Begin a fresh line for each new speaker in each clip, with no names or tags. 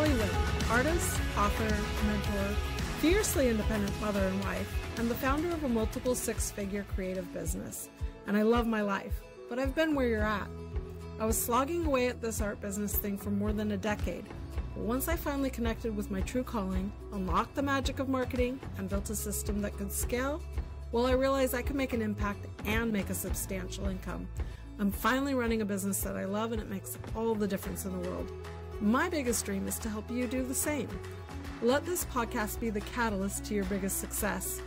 Kelly Wade, artist, author, mentor, fiercely independent mother and wife, and the founder of a multiple six-figure creative business. And I love my life, but I've been where you're at. I was slogging away at this art business thing for more than a decade, but once I finally connected with my true calling, unlocked the magic of marketing, and built a system that could scale, well, I realized I could make an impact and make a substantial income. I'm finally running a business that I love, and it makes all the difference in the world. My biggest dream is to help you do the same. Let this podcast be the catalyst to your biggest success.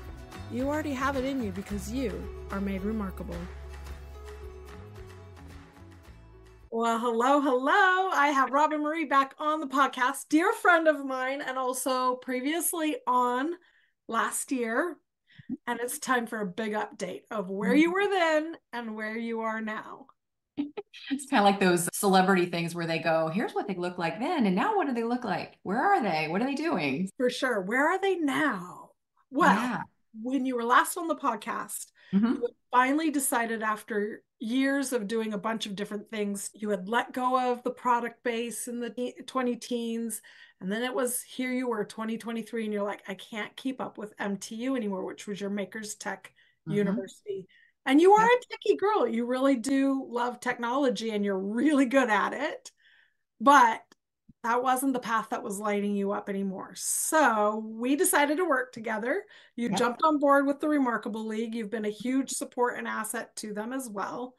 You already have it in you because you are made remarkable. Well, hello. I have Roben-Marie back on the podcast, dear friend of mine, and also previously on last year. And it's time for a big update of where you were then and where you are now.
It's kind of like those celebrity things where they go, here's what they look like then, and now what do they look like? Where are they? What are they doing?
For sure. Where are they now? Well, when you were last on the podcast, you had finally decided after years of doing a bunch of different things, you had let go of the product base in the 20 teens. And then it was here you were 2023 and you're like, I can't keep up with MTU anymore, which was your Makers Tech University. And you are a techie girl. You really do love technology and you're really good at it. But that wasn't the path that was lighting you up anymore. So we decided to work together. You jumped on board with the Remarkable League. You've been a huge support and asset to them as well.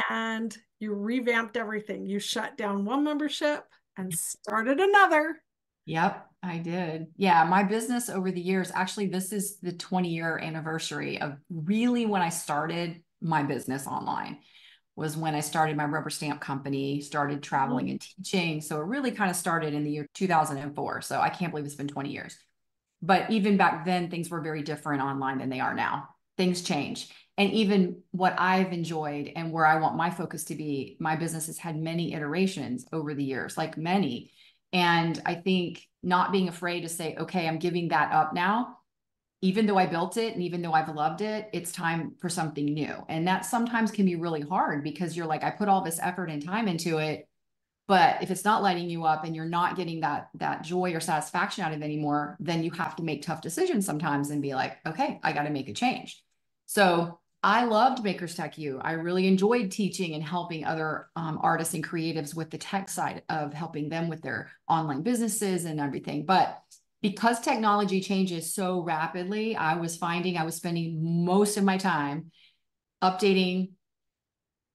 And you revamped everything. You shut down one membership and started another.
Yep, I did. Yeah, my business over the years, actually, this is the 20-year anniversary of really when I started my business online. Was when I started my rubber stamp company, started traveling and teaching. So it really kind of started in the year 2004. So I can't believe it's been 20 years. But even back then, things were very different online than they are now. Things change. And even what I've enjoyed and where I want my focus to be, my business has had many iterations over the years, like many. And I think not being afraid to say, okay, I'm giving that up now. Even though I built it and even though I've loved it, it's time for something new. And that sometimes can be really hard because you're like, I put all this effort and time into it, but if it's not lighting you up and you're not getting that joy or satisfaction out of it anymore, then you have to make tough decisions sometimes and be like, okay, I got to make a change. So I loved Makers Tech U. I really enjoyed teaching and helping other artists and creatives with the tech side of helping them with their online businesses and everything. But because technology changes so rapidly, I was finding I was spending most of my time updating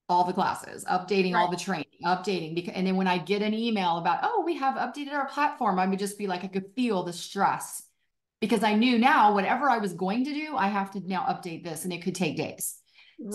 all the classes, updating all the training, updating. And then when I get an email about, oh, we have updated our platform, I would just be like, I could feel the stress because I knew now whatever I was going to do, I have to now update this and it could take days.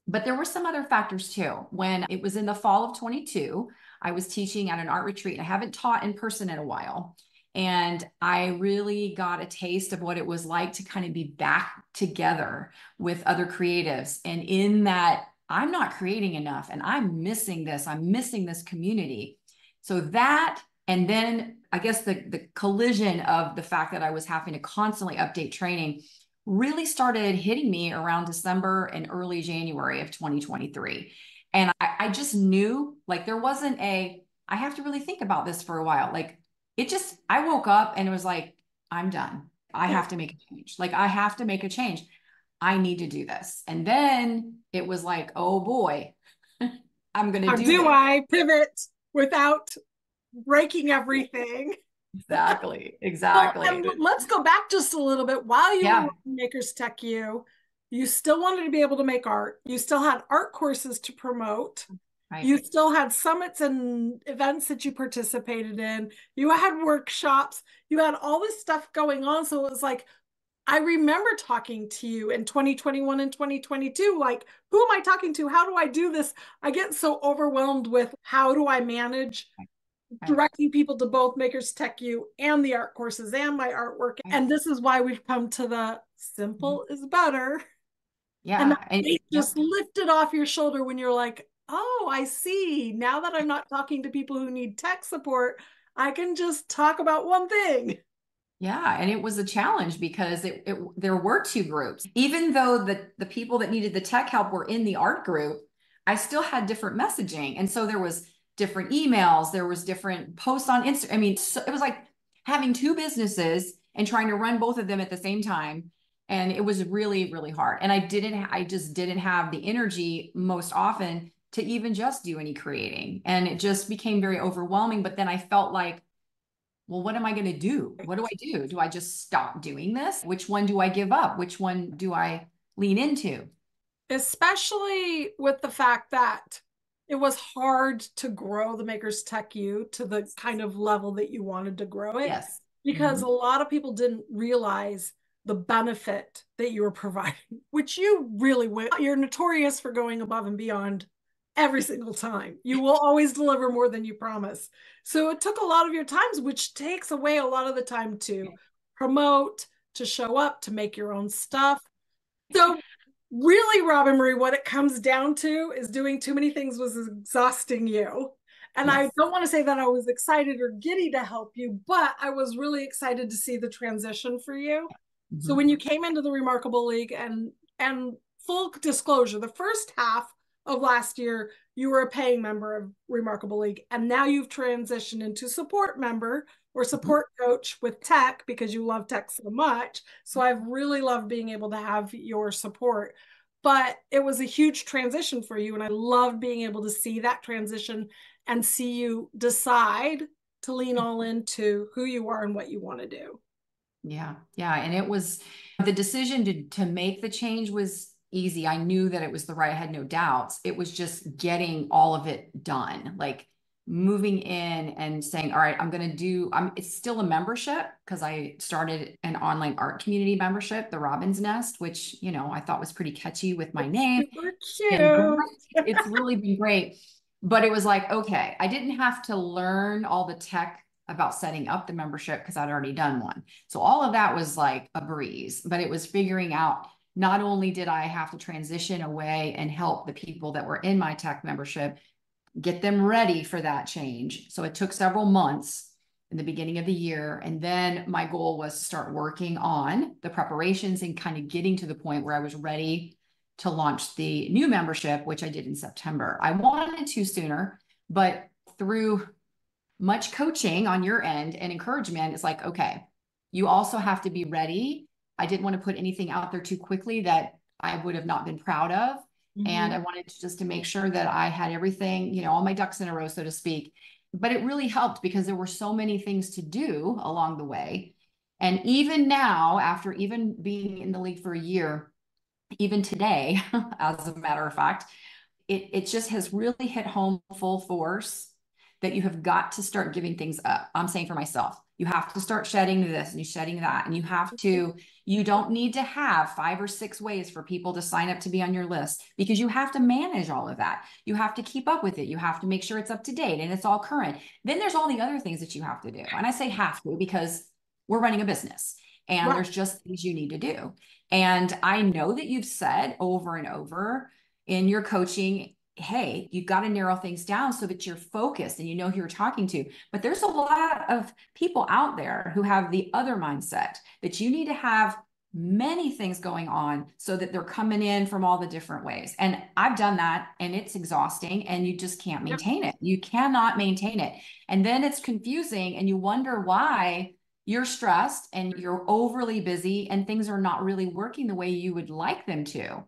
But there were some other factors too. When it was in the fall of 22, I was teaching at an art retreat. I haven't taught in person in a while. And I really got a taste of what it was like to kind of be back together with other creatives. And in that, I'm not creating enough and I'm missing this community. So that, and then I guess the collision of the fact that I was having to constantly update training really started hitting me around December and early January of 2023. And I just knew like there wasn't I have to really think about this for a while. Like, I woke up and it was like, I'm done. I have to make a change. Like, I have to make a change. I need to do this. And then it was like, oh boy, I'm going to do this.
I pivot without breaking everything?
Exactly.
Well, let's go back just a little bit. While you were in Makers Tech U, you still wanted to be able to make art. You still had art courses to promote. Right. You still had summits and events that you participated in. You had workshops. You had all this stuff going on. So it was like, I remember talking to you in 2021 and 2022, like, who am I talking to? How do I do this? I get so overwhelmed with how do I manage directing people to both Makers Tech U and the art courses and my artwork. And this is why we've come to the simple is better.
Yeah.
And it just lifted off your shoulder when you're like, oh, I see. Now that I'm not talking to people who need tech support, I can just talk about one thing.
Yeah. And it was a challenge because there were two groups. Even though the people that needed the tech help were in the art group, I still had different messaging. And so there was different emails. There was different posts on Instagram. I mean, so it was like having two businesses and trying to run both of them at the same time. And it was really, really hard. And I just didn't have the energy most often to even just do any creating. And it just became very overwhelming. But then I felt like, well, what am I going to do? What do I do? Do I just stop doing this? Which one do I give up? Which one do I lean into?
Especially with the fact that it was hard to grow the Maker's Tech U to the kind of level that you wanted to grow it,
Yes.
because
Mm-hmm.
a lot of people didn't realize the benefit that you were providing, which you really will. You're notorious for going above and beyond every single time. You will always deliver more than you promise. So it took a lot of your times, which takes away a lot of the time to promote, to show up, to make your own stuff. So really, Roben-Marie, what it comes down to is doing too many things was exhausting you. And I
Yes.
don't want to say that I was excited or giddy to help you, but I was really excited to see the transition for you. So
Mm-hmm.
when you came into the Remarkable League, and full disclosure, the first half of last year, you were a paying member of Remarkable League, and now you've transitioned into support member or
Mm-hmm.
support coach with tech because you love tech so much. So I've really loved being able to have your support. But it was a huge transition for you. And I love being able to see that transition and see you decide to lean all into who you are and what you want to do.
Yeah. Yeah. And it was the decision to make the change was easy. I knew that it was the right, I had no doubts. It was just getting all of it done, like moving in and saying, all right, it's still a membership because I started an online art community membership, the Robin's Nest, which, I thought was pretty catchy with my
It's
name.
super
Been great.
cute.
It's really been great. But it was like, okay, I didn't have to learn all the tech about setting up the membership because I'd already done one. So all of that was like a breeze, but it was figuring out not only did I have to transition away and help the people that were in my tech membership get them ready for that change. So it took several months in the beginning of the year. And then my goal was to start working on the preparations and kind of getting to the point where I was ready to launch the new membership, which I did in September. I wanted to sooner, but through much coaching on your end and encouragement, it's like, okay, you also have to be ready. I didn't want to put anything out there too quickly that I would have not been proud of. And
Mm-hmm.
I wanted to make sure that I had everything, all my ducks in a row, so to speak. But it really helped because there were so many things to do along the way. And even now, after even being in the league for a year, even today, as a matter of fact, it just has really hit home full force that you have got to start giving things up. I'm saying for myself, you have to start shedding this and you shedding that. And you don't need to have 5 or 6 ways for people to sign up to be on your list because you have to manage all of that. You have to keep up with it. You have to make sure it's up to date and it's all current. Then there's all the other things that you have to do. And I say have to because we're running a business and
Right.
there's just things you need to do. And I know that you've said over and over in your coaching, hey, you've got to narrow things down so that you're focused and you know who you're talking to. But there's a lot of people out there who have the other mindset that you need to have many things going on so that they're coming in from all the different ways. And I've done that and it's exhausting and you just can't
Yep.
maintain it. You cannot maintain it. And then it's confusing and you wonder why you're stressed and you're overly busy and things are not really working the way you would like them to.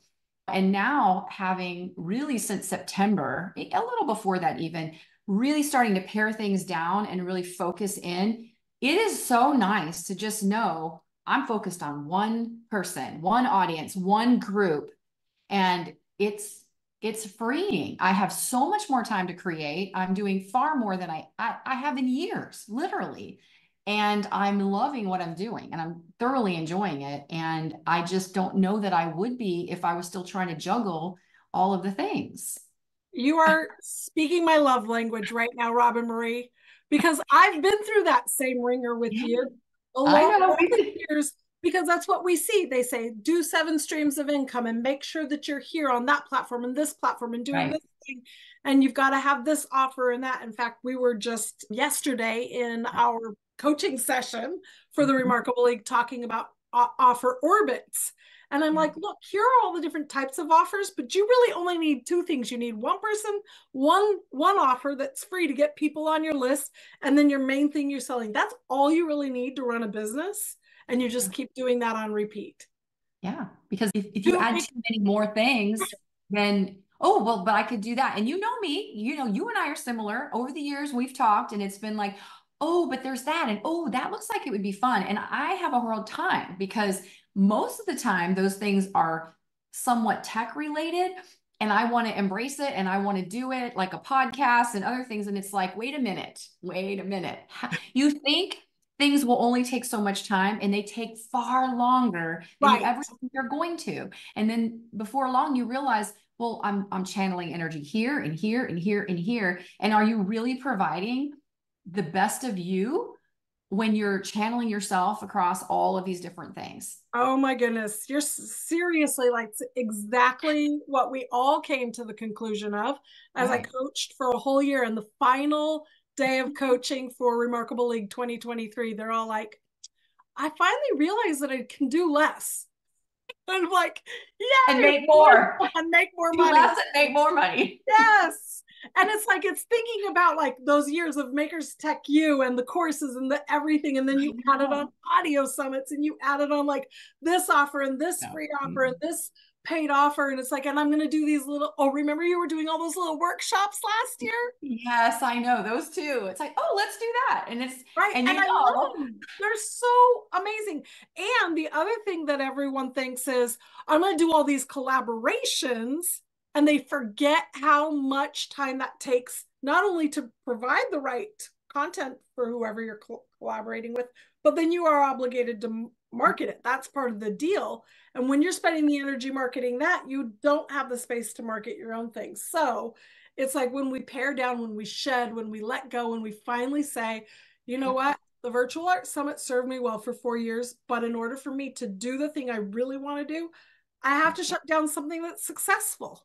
And now having really since September, a little before that even, really starting to pare things down and really focus in, it is so nice to just know I'm focused on one person, one audience, one group, and it's freeing. I have so much more time to create. I'm doing far more than I have in years, literally. And I'm loving what I'm doing and I'm thoroughly enjoying it. And I just don't know that I would be if I was still trying to juggle all of the things.
You are speaking my love language right now, Roben-Marie, because I've been through that same ringer with
Yeah,
you
I
along
know.
all the years, because that's what we see. They say, do 7 streams of income and make sure that you're here on that platform and this platform and doing
Right.
this thing. And you've got to have this offer and that. In fact, we were just yesterday in our coaching session for the
Mhm.
Remarkable League talking about offer orbits. And I'm like, look, here are all the different types of offers, but you really only need two things. You need one person, one offer that's free to get people on your list, and then your main thing you're selling. That's all you really need to run a business. And you just keep doing that on repeat.
Yeah. Because if you add too many more things, then, oh, well, but I could do that. And you know me, you know, you and I are similar. Over the years, we've talked and it's been like, oh, but there's that. And oh, that looks like it would be fun. And I have a hard time because most of the time those things are somewhat tech related. And I want to embrace it and I want to do it like a podcast and other things. And it's like, wait a minute, wait a minute. You think things will only take so much time and they take far longer than you ever think they're going to. And then before long, you realize, well, I'm channeling energy here and here and here and here. And are you really providing the best of you when you're channeling yourself across all of these different things?
Oh my goodness. You're seriously like exactly what we all came to the conclusion of as I coached for a whole year. And the final day of coaching for Remarkable League 2023, they're all like, I finally realized that I can do less. And I'm like, yeah,
and make more.
And make more
do
money.
Less and make more money.
Yes. And it's like, it's thinking about like those years of Makers Tech U and the courses and the everything. And then you added on audio summits and you added on like this offer and this free offer and this paid offer. And it's like, and I'm going to do these little, oh, remember you were doing all those little workshops last year?
Yes, I know those too. It's like, oh, let's do that. And it's
right.
And you
I
know,
love them. They're so amazing. And the other thing that everyone thinks is, I'm going to do all these collaborations, and they forget how much time that takes, not only to provide the right content for whoever you're collaborating with, but then you are obligated to market it. That's part of the deal. And when you're spending the energy marketing that, you don't have the space to market your own things. So it's like when we pare down, when we shed, when we let go, when we finally say, you know what? The Virtual Art Summit served me well for 4 years, but in order for me to do the thing I really want to do, I have to shut down something that's successful.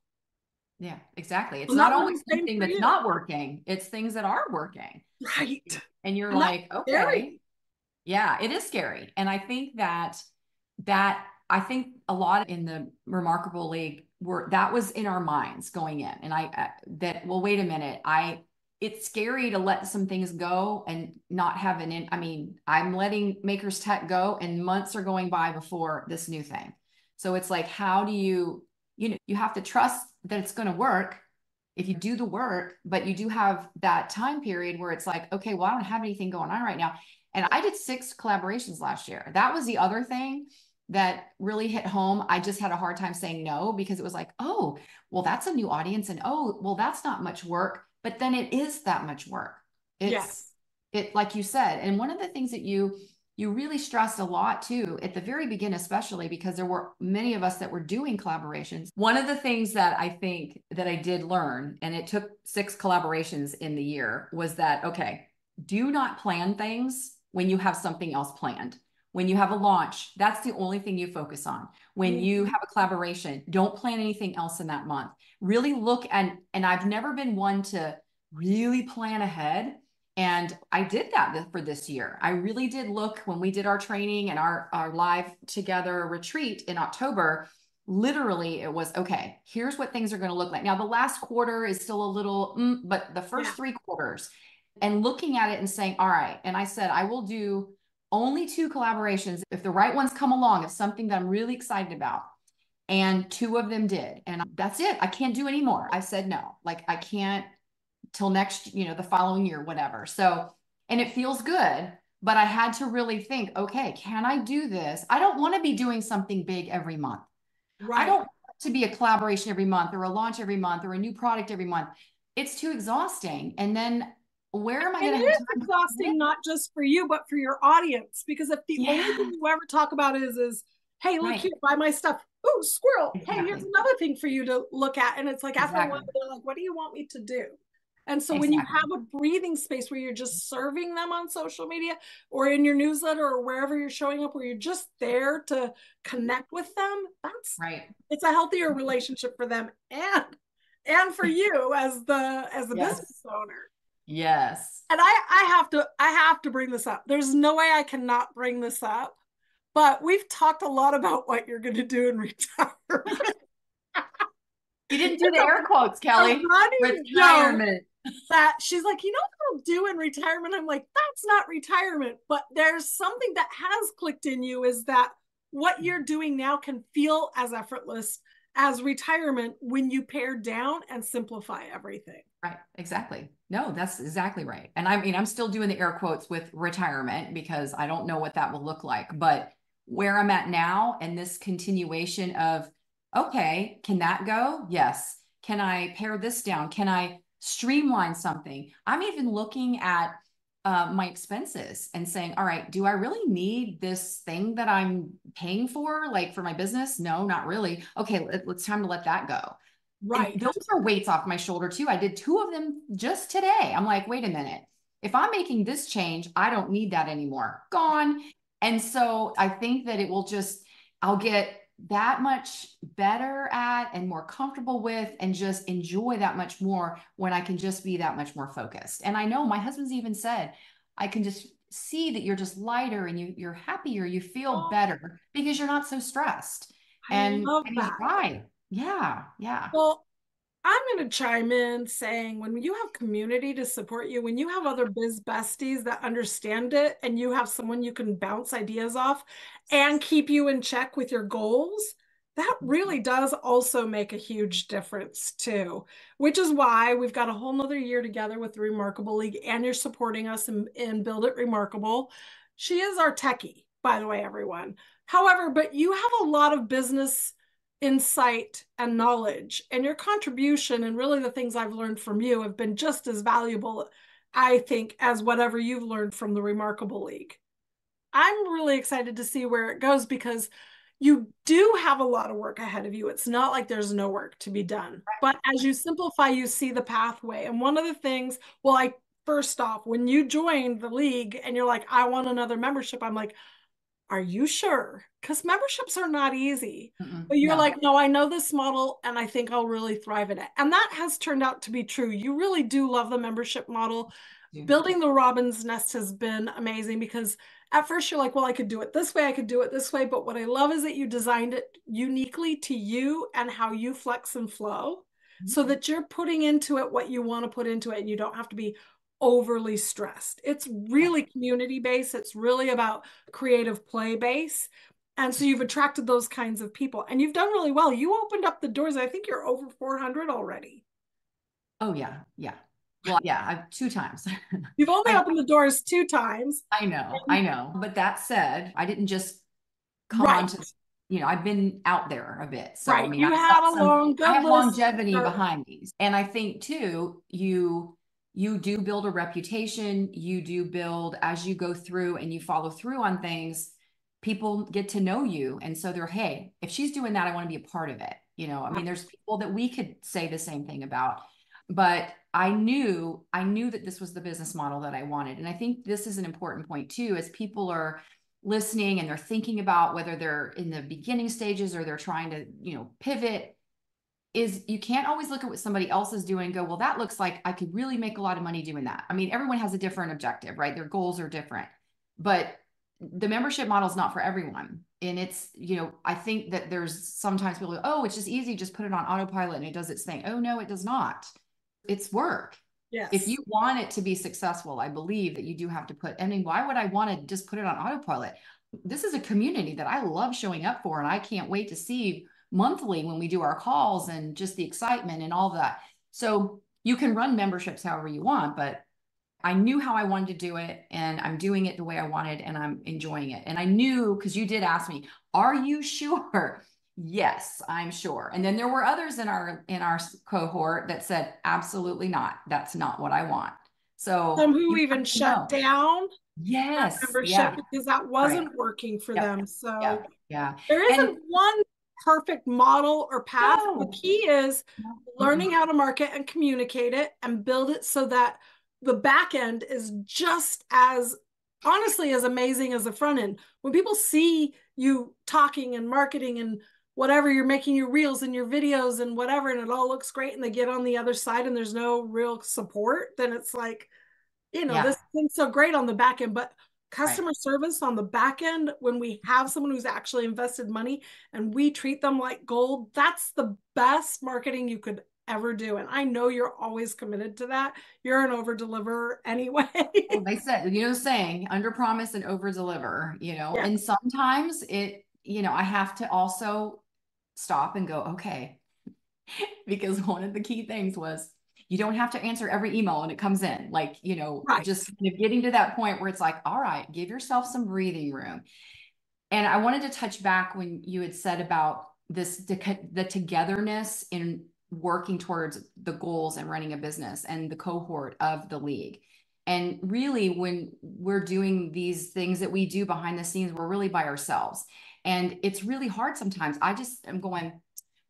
Yeah, exactly. It's not always something that's not working. It's things that are working.
Right.
And you're like, okay. Scary. Yeah, it is scary. And I think that I think a lot in the Remarkable League that was in our minds going in. And well, wait a minute. It's scary to let some things go and not have I mean, I'm letting Makers Tech go and months are going by before this new thing. So it's like, how do you have to trust that it's going to work if you do the work, but you do have that time period where it's like, okay, well, I don't have anything going on right now. And I did 6 collaborations last year. That was the other thing that really hit home. I just had a hard time saying no because it was like, oh, well, that's a new audience. And oh, well, that's not much work. But then it is that much work. It, like you said, and one of the things that you really stressed a lot too at the very beginning, especially because there were many of us that were doing collaborations. One of the things that I think that I did learn, and it took 6 collaborations in the year, was that, okay, do not plan things when you have something else planned. When you have a launch, that's the only thing you focus on. When you have a collaboration, don't plan anything else in that month. Really look and I've never been one to really plan ahead. And I did that for this year. I really did look when we did our training and our live together retreat in October. Literally, it was, okay, here's what things are going to look like. Now, the last quarter is still a little, but the first 3 quarters, and looking at it and saying, all right. And I said, I will do only 2 collaborations. If the right ones come along, it's something that I'm really excited about. And 2 of them did. And that's it. I can't do any more. I said no. Like, I can't till next, the following year, whatever. So, and it feels good, but I had to really think, okay, can I do this? I don't want to be doing something big every month. Right. I don't want to be a collaboration every month or a launch every month or a new product every month. It's too exhausting. And then where am I going to have time?
It's exhausting, not just for you, but for your audience. Because if the only thing you ever talk about is, hey, look here, buy my stuff. Oh, squirrel. Exactly. Hey, here's another thing for you to look at. And it's like, after a while, they're like, what do you want me to do? And so when you have a breathing space where you're just serving them on social media or in your newsletter or wherever you're showing up, where you're just there to connect with them, that's right. It's a healthier relationship for them and for you as the business owner.
Yes.
And I have to bring this up. There's no way I cannot bring this up. but we've talked a lot about what you're going to do in retirement.
You didn't do the air quotes,
A
Kelly.
running joke
Retirement.
that she's like, you know what I'll do in retirement? I'm like, that's not retirement. But there's something that has clicked in you is that what you're doing now can feel as effortless as retirement when you pare down and simplify everything.
Right, exactly. No, that's exactly right. And I mean, I'm still doing the air quotes with retirement because I don't know what that will look like. But where I'm at now and this continuation of, okay, can that go? Yes. Can I pare this down? Can I streamline something? I'm even looking at my expenses and saying, all right, do I really need this thing that I'm paying for, like for my business? No, not really. Okay, it's time to let that go. And
Right.
those are weights off my shoulder too. I did two of them just today. I'm like, wait a minute. If I'm making this change, I don't need that anymore. Gone. And so I think that it will just, I'll get that much better at and more comfortable with and just enjoy that much more when I can just be that much more focused. And I know my husband's even said, I can just see that you're just lighter and you're happier, you feel
Oh,
better because you're not so stressed.
I love
And he's
that.
right. Yeah, yeah.
Well, I'm going to chime in saying when you have community to support you, when you have other biz besties that understand it, and you have someone you can bounce ideas off and keep you in check with your goals, that really does also make a huge difference too. Which is why we've got a whole nother year together with the Remarkable League, and you're supporting us in Build It Remarkable. She is our techie, by the way, everyone. However, but you have a lot of business insight and knowledge, and your contribution and really the things I've learned from you have been just as valuable, I think, as whatever you've learned from the Remarkable League. I'm really excited to see where it goes because you do have a lot of work ahead of you. It's not like there's no work to be done, but as you simplify, you see the pathway. And one of the things, well, I first off, when you joined the league and you're like, I want another membership, I'm like, are you sure? Because memberships are not easy. But you're
No.
like, no, I know this model and I think I'll really thrive in it. And that has turned out to be true. You really do love the membership model.
Yeah.
Building the Robin's Nest has been amazing because at first you're like, well, I could do it this way, I could do it this way. But what I love is that you designed it uniquely to you and how you flex and flow so that you're putting into it what you want to put into it and you don't have to be overly stressed. It's really community based, it's really about creative play base. And so you've attracted those kinds of people and you've done really well. You opened up the doors. I think you're over 400 already.
Oh yeah, yeah. Well, yeah, I've two times.
You've only
I
opened the doors two times.
I know, I know. But that said, I didn't just come on
Right,
to, I've been out there a bit. So I
right.
mean,
You
I've
had
got
a long,
I
good
have
list.
longevity behind these. And I think too, you do build a reputation, you do build as you go through and you follow through on things, people get to know you. And so they're, hey, if she's doing that, I want to be a part of it. I mean, there's people that we could say the same thing about. But I knew that this was the business model that I wanted. And I think this is an important point too, as people are listening and they're thinking about whether they're in the beginning stages or they're trying to, pivot, is you can't always look at what somebody else is doing and go, well, that looks like I could really make a lot of money doing that. I mean, everyone has a different objective, right? Their goals are different. But the membership model is not for everyone. And it's, I think that there's sometimes people go, oh, it's just easy, just put it on autopilot and it does its thing. Oh, no, it does not. It's work. If
Yes.
you want it to be successful, I believe that you do have to I mean, why would I want to just put it on autopilot? This is a community that I love showing up for, and I can't wait to see monthly when we do our calls and just the excitement and all that. So you can run memberships however you want, but I knew how I wanted to do it and I'm doing it the way I wanted and I'm enjoying it. And I knew, because you did ask me, are you sure? Yes, I'm sure. And then there were others in our cohort that said, absolutely not. That's not what I want.
Some
So
who
you have
even
to
shut
know.
down that
Yes.
membership
Yeah.
because that
Right.
wasn't working for
Yep.
them. So
Yeah. Yeah.
there
And
isn't one perfect model or path. The
no.
key is
No.
learning how to market and communicate it and build it so that the back end is just as honestly as amazing as the front end. When people see you talking and marketing and whatever, you're making your reels and your videos and whatever, and it all looks great, and they get on the other side and there's no real support, then it's like,
Yeah.
this thing's so great on the back end, but
Right.
customer service on the back end, when we have someone who's actually invested money and we treat them like gold, that's the best marketing you could ever do. And I know you're always committed to that. You're an over deliverer anyway.
Well, they said, saying under promise and over deliver,
Yeah.
and sometimes I have to also stop and go, okay, because one of the key things was you don't have to answer every email when it comes in. Like,
Right.
just kind of getting to that point where it's like, all right, give yourself some breathing room. And I wanted to touch back when you had said about the togetherness in working towards the goals and running a business and the cohort of the league. And really, when we're doing these things that we do behind the scenes, we're really by ourselves. And it's really hard sometimes. I just am going,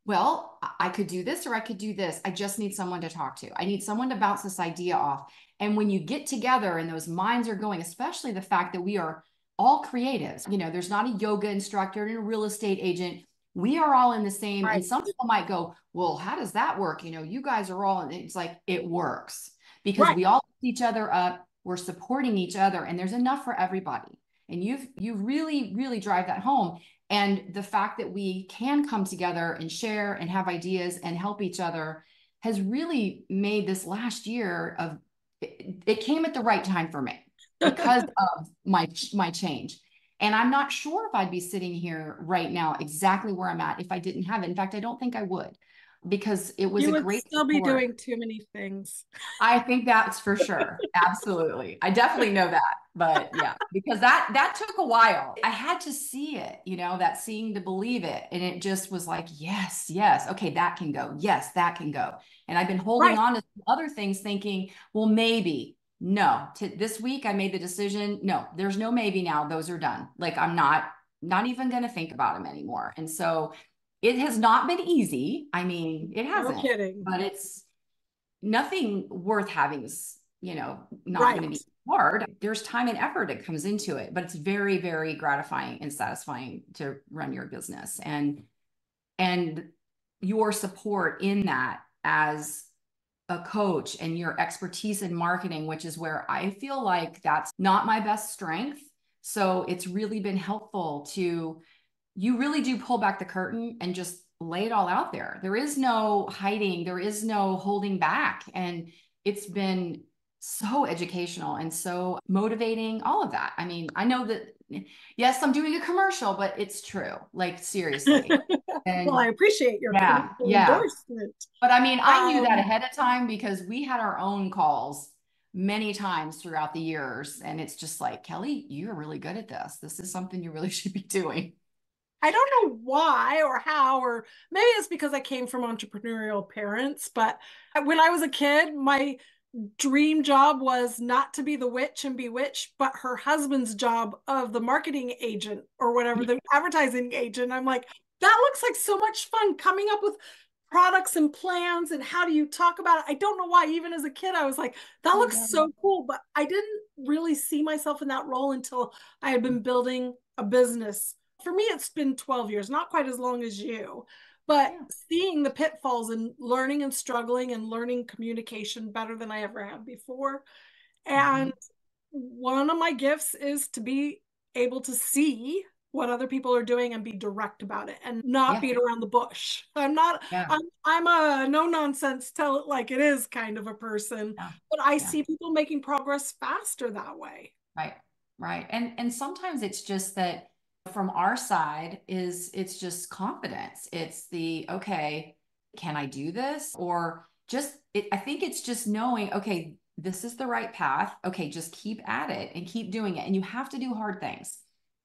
well, I could do this or I could do this. I just need someone to talk to. I need someone to bounce this idea off. And when you get together and those minds are going, especially the fact that we are all creatives, there's not a yoga instructor and a real estate agent. We are all in the same.
Right.
And some people might go, well, how does that work? You guys are all, and it's like, it works because
Right.
we all lift each other up. We're supporting each other and there's enough for everybody. And you really, really drive that home. And the fact that we can come together and share and have ideas and help each other has really made this last year of it came at the right time for me because of my change. And I'm not sure if I'd be sitting here right now exactly where I'm at if I didn't have it. In fact, I don't think I would because it was
You
a
would
great
still be
support.
doing too many things.
I think that's for sure. Absolutely. I definitely know that. But yeah, because that took a while. I had to see it, that seeing to believe it. And it just was like, yes, yes. Okay, that can go. Yes, that can go. And I've been holding
Right.
on to other things thinking, well, maybe. No. This week I made the decision. No, there's no maybe now. Those are done. Like I'm not even going to think about them anymore. And so it has not been easy. I mean, it
No
hasn't,
kidding.
but it's nothing worth having is, not going to
Right.
be hard. There's time and effort that comes into it, but it's very, very gratifying and satisfying to run your business and your support in that as a coach and your expertise in marketing, which is where I feel like that's not my best strength. So it's really been helpful to you really do pull back the curtain and just lay it all out there. There is no hiding, there is no holding back. And it's been so educational and so motivating, all of that. I mean, I know that, yes, I'm doing a commercial, but it's true. Like, seriously.
Well, I
And
appreciate your
yeah,
commercial
yeah.
endorsement.
But I mean, I knew that
Um,
ahead of time because we had our own calls many times throughout the years. And it's just like, Kelly, you're really good at this. This is something you really should be doing.
I don't know why or how, or maybe it's because I came from entrepreneurial parents, but when I was a kid, my dream job was not to be the witch and bewitched, but her husband's job of the marketing agent or whatever, the advertising agent. I'm like, that looks like so much fun coming up with products and plans and how do you talk about it. I don't know why, even as a kid, I was like, that
I
looks
know.
so cool, but I didn't really see myself in that role until I had been building a business. For me, it's been 12 years, not quite as long as you, but
Yeah.
seeing the pitfalls and learning and struggling and learning communication better than I ever had before.
Mhm.
And one of my gifts is to be able to see what other people are doing and be direct about it and not
Yeah.
beat around the bush. I'm not
Yeah.
I'm a no nonsense, tell it like it is kind of a person,
Yeah.
but I
Yeah.
see people making progress faster that way.
Right. Right. And sometimes it's just that from our side is it's just confidence. It's the okay, can I do this? Or just I think it's just knowing, okay, this is the right path. Okay, just keep at it and keep doing it. And you have to do hard things.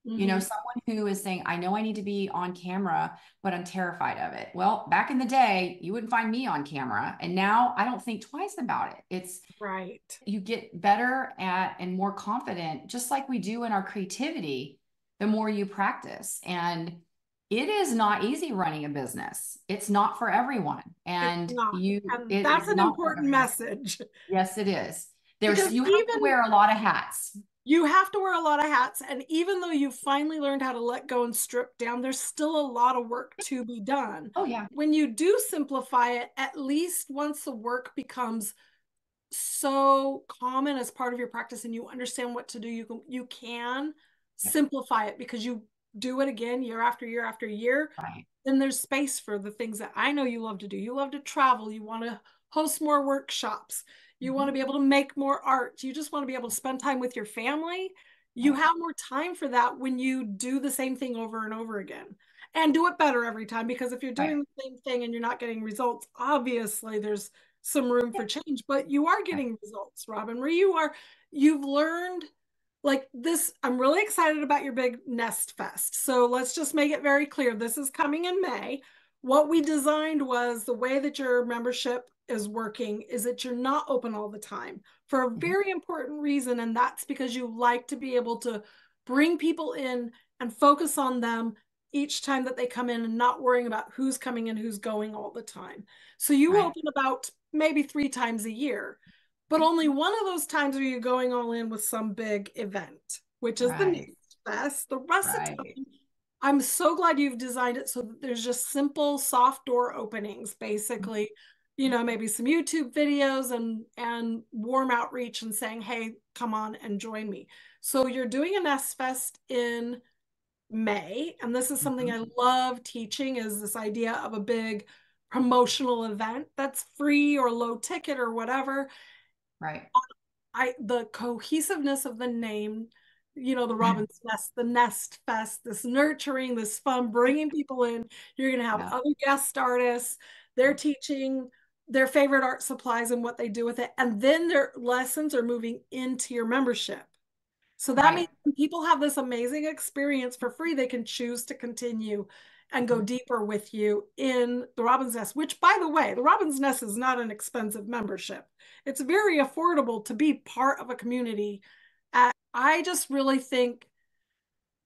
Mm-hmm.
Someone who is saying, I know I need to be on camera, but I'm terrified of it. Well, back in the day, you wouldn't find me on camera. And now I don't think twice about it. It's
Right.
you get better at and more confident, just like we do in our creativity, the more you practice. And it is not easy running a business. It's not for everyone.
It's
And
not. And
it
that's
is
an
not for
important
everyone.
message
Yes, it is.
because
You have to
even
wear a lot of hats.
you have to wear a lot of hats. And even though you finally learned how to let go and strip down, there's still a lot of work to be done.
Oh, yeah.
When you do simplify it, at least once the work becomes so common as part of your practice and you understand what to do, you can
Yep.
simplify it because you do it again year after year after year.
Right.
Then there's space for the things that I know you love to do. You love to travel, you want to host more workshops, you want to
Mhm.
be able to make more art, you just want to be able to spend time with your family. You
Right.
have more time for that when you do the same thing over and over again and do it better every time, because if you're
Right.
doing the same thing and you're not getting results, obviously there's some room for change, but you are
Yep.
getting results, Roben-Marie. You've learned like this. I'm really excited about your big Nest Fest. So let's just make it very clear. This is coming in May. What we designed was the way that your membership is working is that you're not open all the time for a
Mhm.
very important reason. And that's because you like to be able to bring people in and focus on them each time that they come in and not worrying about who's coming and who's going all the time. So you
Right.
open about maybe 3 times a year, but only one of those times are you going all in with some big event, which is the
Right.
Next Fest. The rest of the
Right.
time, I'm so glad you've designed it so that there's just simple soft door openings, basically, maybe some YouTube videos and warm outreach and saying, hey, come on and join me. So you're doing a Nest Fest in May, and this is something
Mhm.
I love teaching, is this idea of a big promotional event that's free or low ticket or whatever.
Right.
The cohesiveness of the name, the Robin's Nest, the Nest Fest, this nurturing, this fun, bringing people in. You're going to have
Yeah.
other guest artists. They're teaching their favorite art supplies and what they do with it. And then their lessons are moving into your membership. So that means
Right.
when people have this amazing experience for free, they can choose to continue and go
Mhm.
deeper with you in the Robin's Nest, which, by the way, the Robin's Nest is not an expensive membership. It's very affordable to be part of a community. I just really think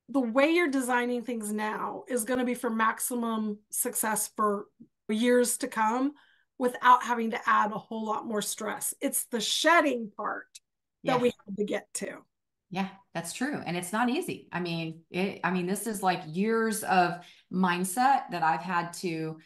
the way you're designing things now is going to be for maximum success for years to come without having to add a whole lot more stress. It's the shedding part that
Yeah.
we have to get to.
Yeah, that's true. And it's not easy. I mean, this is like years of mindset that I've had to,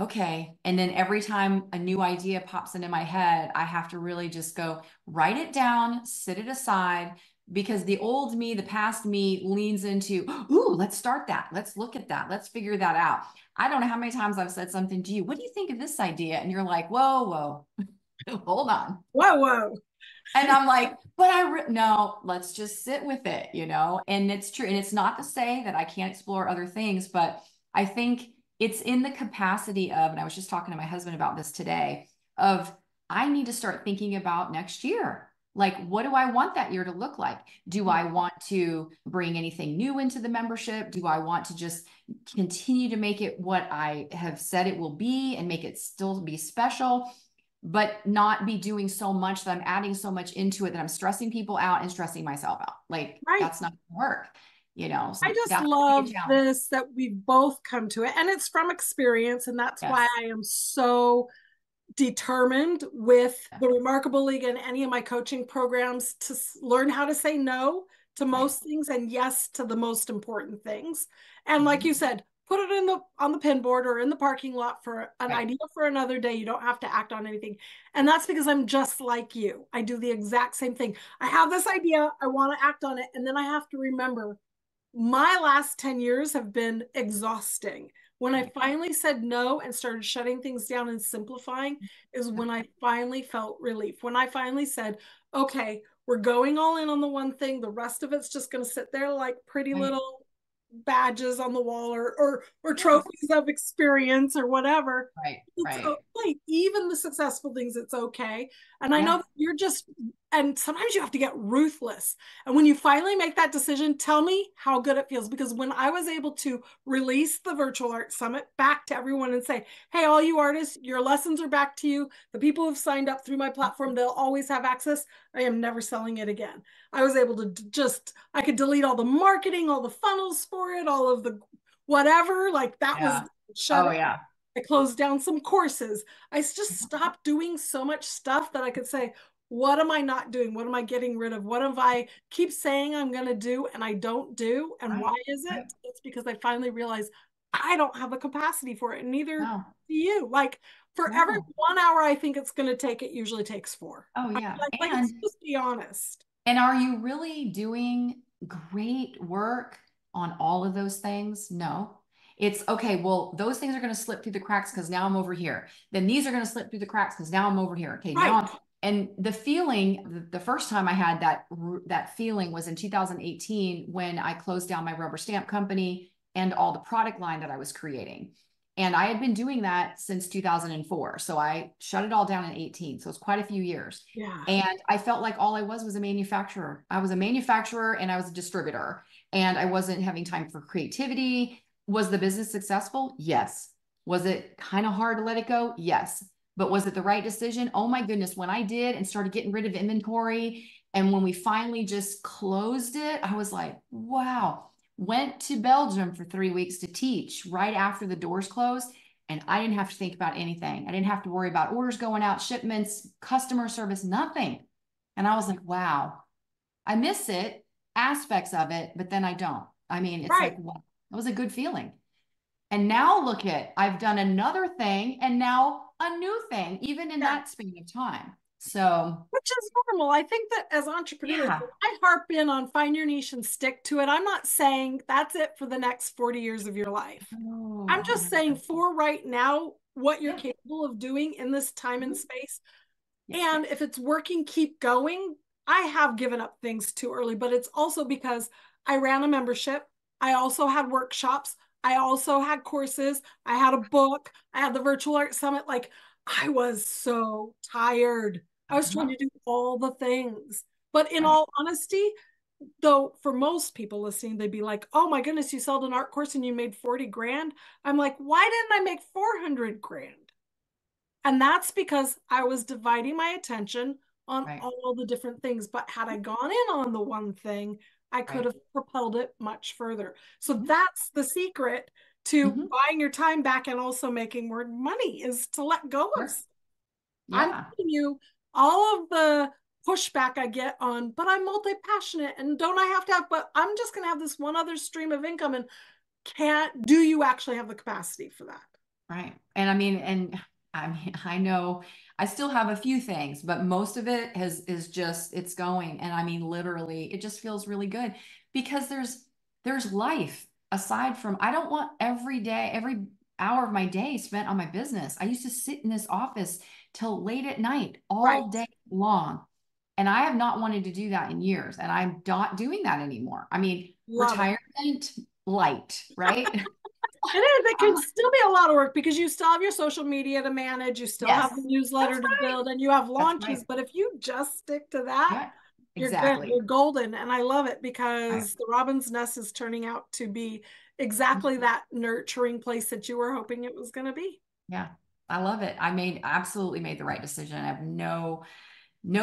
okay. And then every time a new idea pops into my head, I have to really just go write it down, sit it aside, because the old me, the past me leans into, ooh, let's start that. Let's look at that. Let's figure that out. I don't know how many times I've said something to you. What do you think of this idea? And you're like, whoa, whoa, hold on.
Whoa, whoa.
And I'm like, but no, let's just sit with it, you know? And it's true. And it's not to say that I can't explore other things, but I think it's in the capacity of, and I was just talking to my husband about this today, of I need to start thinking about next year. Like, what do I want that year to look like? Do I want to bring anything new into the membership? Do I want to just continue to make it what I have said it will be and make it still be special? But not be doing so much that I'm adding so much into it that I'm stressing people out and stressing myself out. Like
Right.
that's not gonna work, you know.
I
So
just
that's gonna be a
love
challenge.
this that we've both come to it. And it's from experience. And that's why
Yes.
I am so determined with
Yeah.
the Remarkable League and any of my coaching programs to learn how to say no to
Right.
most things and yes to the most important things. And like you
Mhm.
said, put it in the on the pin board or in the parking lot for an
Right.
idea for another day. You don't have to act on anything. And that's because I'm just like you. I do the exact same thing. I have this idea, I want to act on it, and then I have to remember my last 10 years have been exhausting. When I
Right.
finally said no and started shutting things down and simplifying, is
Yep.
when I finally felt relief. When I finally said, okay, we're going all in on the one thing, the rest of it's just going to sit there like pretty
Right.
little badges on the wall or
Yeah.
trophies of experience or whatever.
Right.
It's
Right.
okay. Even the successful things, it's okay. And I know
Yeah.
that you're just, and sometimes you have to get ruthless. And when you finally make that decision, tell me how good it feels. Because when I was able to release the virtual art summit back to everyone and say, hey, all you artists, your lessons are back to you. The people who've signed up through my platform, they'll always have access. I am never selling it again. I was able to I could delete all the marketing, all the funnels for it, all of the whatever. Like that was
Yeah.
shut
Oh
it.
yeah.
I closed down some courses. I just stopped doing so much stuff that I could say, what am I not doing? What am I getting rid of? What have I keep saying I'm going to do and I don't do? And
Right.
why is it?
Right.
It's because I finally realized I don't have the capacity for it. And neither
No.
do you. Like For every
Wow.
1 hour I think it's going to take, it usually takes four.
Oh
I'm
yeah.
like, let's just be honest.
And are you really doing great work on all of those things? No. It's okay, well, those things are going to slip through the cracks because now I'm over here. Then these are going to slip through the cracks because now I'm over here. Okay, now
Right.
I'm, and the feeling, the first time I had that feeling was in 2018 when I closed down my rubber stamp company and all the product line that I was creating. And I had been doing that since 2004. So I shut it all down in 18. So it's quite a few years.
Yeah.
And I felt like all I was a manufacturer. I was a manufacturer and I was a distributor. And I wasn't having time for creativity. Was the business successful? Yes. Was it kind of hard to let it go? Yes. But was it the right decision? Oh my goodness. When I did and started getting rid of inventory, and when we finally just closed it, I was like, wow. Went to Belgium for 3 weeks to teach right after the doors closed. And I didn't have to think about anything. I didn't have to worry about orders going out, shipments, customer service, nothing. And I was like, wow, I miss it, aspects of it, but then I don't. I mean, it's
Right.
like, wow, it was a good feeling. And now look at, I've done another thing and now a new thing, even in
Yeah.
that span of time. So,
Which is normal. I think that as entrepreneurs,
yeah.
I harp in on find your niche and stick to it. I'm not saying that's it for the next 40 years of your life. I'm
Oh,
just saying for right now, what you're
yeah.
capable of doing in this time and
Mhm.
space.
Yeah.
And if it's working, keep going. I have given up things too early, but it's also because I ran a membership. I also had workshops. I also had courses. I had a book. I had the virtual art summit. Like, I was so tired. I was trying
Uh-huh.
to do all the things. But in
Right.
all honesty, though, for most people listening, they'd be like, oh my goodness, you sold an art course and you made 40 grand. I'm like, why didn't I make 400 grand? And that's because I was dividing my attention on
Right.
all the different things. But had I gone in on the one thing, I could
Right.
have propelled it much further. So
Mhm.
that's the secret to
Mhm.
buying your time back and also making more money, is to let go of.
Sure.
I'm
Yeah.
telling you, all of the pushback I get on, but I'm multi-passionate and don't I have to have, but I'm just going to have this one other stream of income, and do you actually have the capacity for that?
Right. And I mean, I know I still have a few things, but most of it is just it's going. And I mean, literally, it just feels really good because there's life aside from I don't want every day, every hour of my day spent on my business. I used to sit in this office till late at night,
Right.
all day long. And I have not wanted to do that in years. And I'm not doing that anymore. I mean,
Love it.
retirement light, right?
It is. It can still be a lot of work because you still have your social media to manage, you still
Yes,
have the
that's
newsletter to
right.
build, and you have
That's
launches.
right.
But if you just stick to that,
Yeah,
you're good.
exactly.
You're golden. And I love it
Right.
because the Robin's Nest is turning out to be exactly that nurturing place that you were hoping it was going to be.
Yeah, I love it. I made absolutely made the right decision. I have no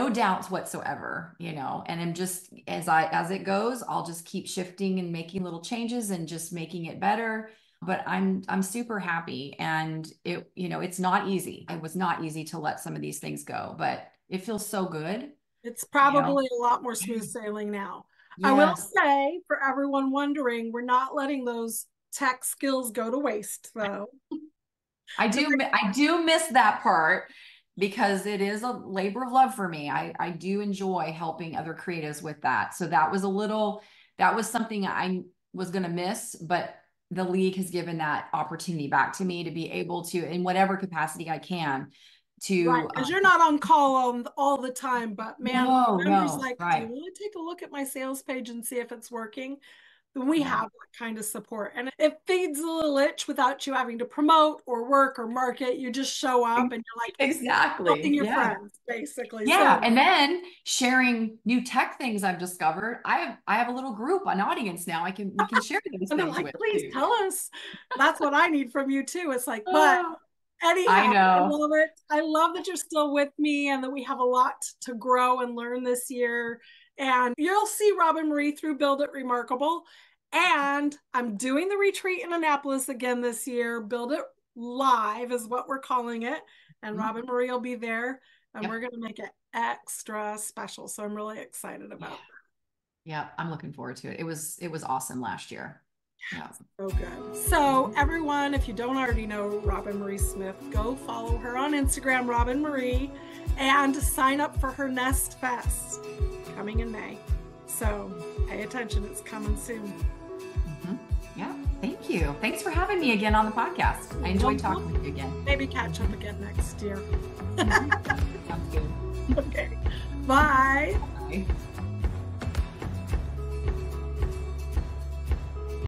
doubts whatsoever, and I'm just as it goes, I'll just keep shifting and making little changes and just making it better. But I'm super happy and it's not easy. It was not easy to let some of these things go, but it feels so good,
It's
you know.
probably a lot more smooth sailing now. I will
Yes.
say, for everyone wondering, we're not letting those tech skills go to waste, though.
I do miss that part because it is a labor of love for me. I do enjoy helping other creatives with that. So that was something I was going to miss, but the league has given that opportunity back to me to be able to, in whatever capacity I can,
Right,
to
because you're not on call all the time, but man,
no,
members
no,
like, do you
right.
want to take a look at my sales page and see if it's working? Then we
Yeah.
have that kind of support. And it feeds a little itch without you having to promote or work or market. You just show up and you're like helping
Exactly.
your
Yeah.
friends, basically.
Yeah,
So,
and then sharing new tech things I've discovered. I have a little group, an audience now. We can share those
and they're
things
like,
with
please
too.
tell us. That's what I need from you too. It's like, but
Oh, I
anyhow, I
know.
love it. I love that you're still with me and that we have a lot to grow and learn this year. And you'll see Roben-Marie through Build It Remarkable. And I'm doing the retreat in Annapolis again this year. Build It Live is what we're calling it. And
Mhm.
Roben-Marie will be there. And we're
Yep.
going to make it extra special. So I'm really excited
Yeah.
about
Yeah. I'm looking forward to it. It was awesome last year. Yeah.
So good. So everyone, if you don't already know Roben-Marie Smith, go follow her on Instagram, Roben-Marie, and sign up for her Nest Fest coming in May. So pay attention, it's coming soon.
Yeah, thank you. Thanks for having me again on the podcast. I enjoyed talking with you again.
Maybe catch up again next year.
Sounds good.
Okay. Bye.
Bye.